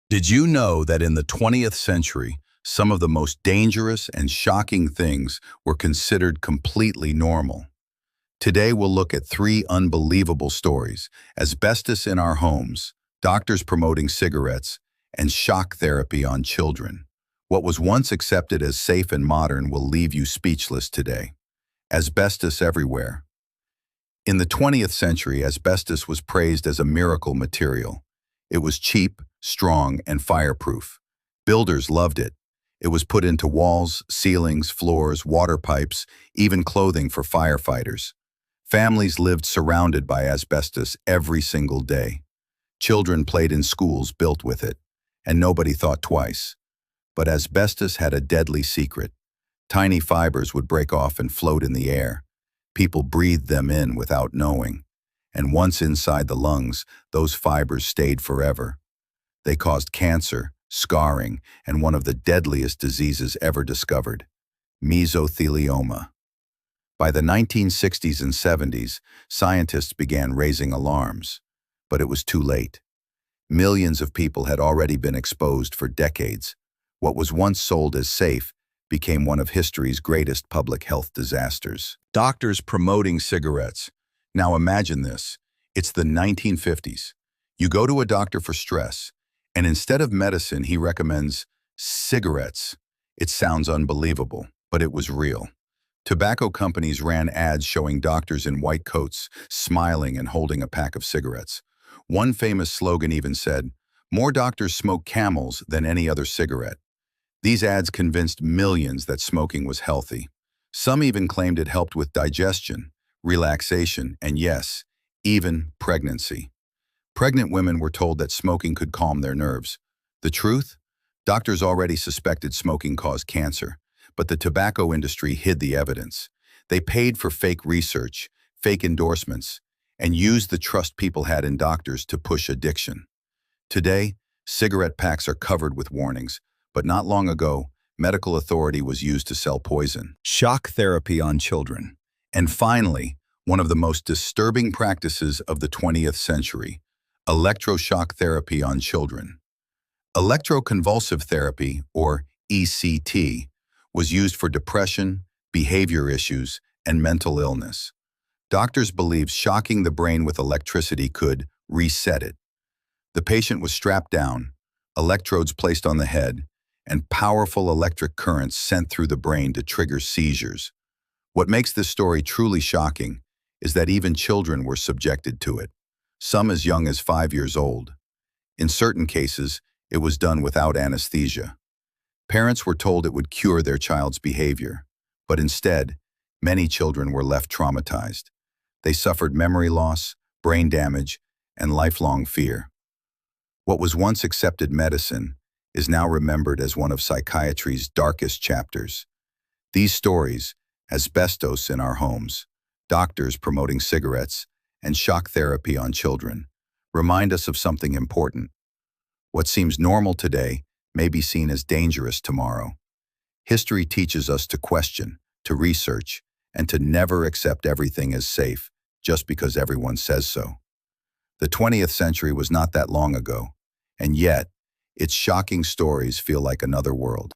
Did you know that in the 20th century, some of the most dangerous and shocking things were considered completely normal? Today we'll look at three unbelievable stories: asbestos in our homes, doctors promoting cigarettes, and shock therapy on children. What was once accepted as safe and modern will leave you speechless today. Asbestos everywhere. In the 20th century, asbestos was praised as a miracle material. It was cheap, strong, and fireproof. Builders loved it. It was put into walls, ceilings, floors, water pipes, even clothing for firefighters. Families lived surrounded by asbestos every single day. Children played in schools built with it, and nobody thought twice. But asbestos had a deadly secret. Tiny fibers would break off and float in the air. People breathed them in without knowing. And once inside the lungs, those fibers stayed forever. They caused cancer, scarring, and one of the deadliest diseases ever discovered: mesothelioma. By the 1960s and 70s, scientists began raising alarms. But it was too late. Millions of people had already been exposed for decades. What was once sold as safe became one of history's greatest public health disasters. Doctors promoting cigarettes. Now imagine this. It's the 1950s. You go to a doctor for stress, and instead of medicine, he recommends cigarettes. It sounds unbelievable, but it was real. Tobacco companies ran ads showing doctors in white coats, smiling and holding a pack of cigarettes. One famous slogan even said, "More doctors smoke Camels than any other cigarette." These ads convinced millions that smoking was healthy. Some even claimed it helped with digestion, relaxation, and yes, even pregnancy. Pregnant women were told that smoking could calm their nerves. The truth? Doctors already suspected smoking caused cancer, but the tobacco industry hid the evidence. They paid for fake research, fake endorsements, and used the trust people had in doctors to push addiction. Today, cigarette packs are covered with warnings, but not long ago, medical authority was used to sell poison. Shock therapy on children. And finally, one of the most disturbing practices of the 20th century: electroshock therapy on children. Electroconvulsive therapy, or ECT, was used for depression, behavior issues, and mental illness. Doctors believed shocking the brain with electricity could reset it. The patient was strapped down, electrodes placed on the head, and powerful electric currents sent through the brain to trigger seizures. What makes this story truly shocking is that even children were subjected to it, some as young as 5 years old. In certain cases, it was done without anesthesia. Parents were told it would cure their child's behavior, but instead, many children were left traumatized. They suffered memory loss, brain damage, and lifelong fear. What was once accepted medicine is now remembered as one of psychiatry's darkest chapters. These stories, asbestos in our homes, doctors promoting cigarettes, and shock therapy on children, remind us of something important. What seems normal today may be seen as dangerous tomorrow. History teaches us to question, to research, and to never accept everything as safe just because everyone says so. The 20th century was not that long ago, and yet, its shocking stories feel like another world.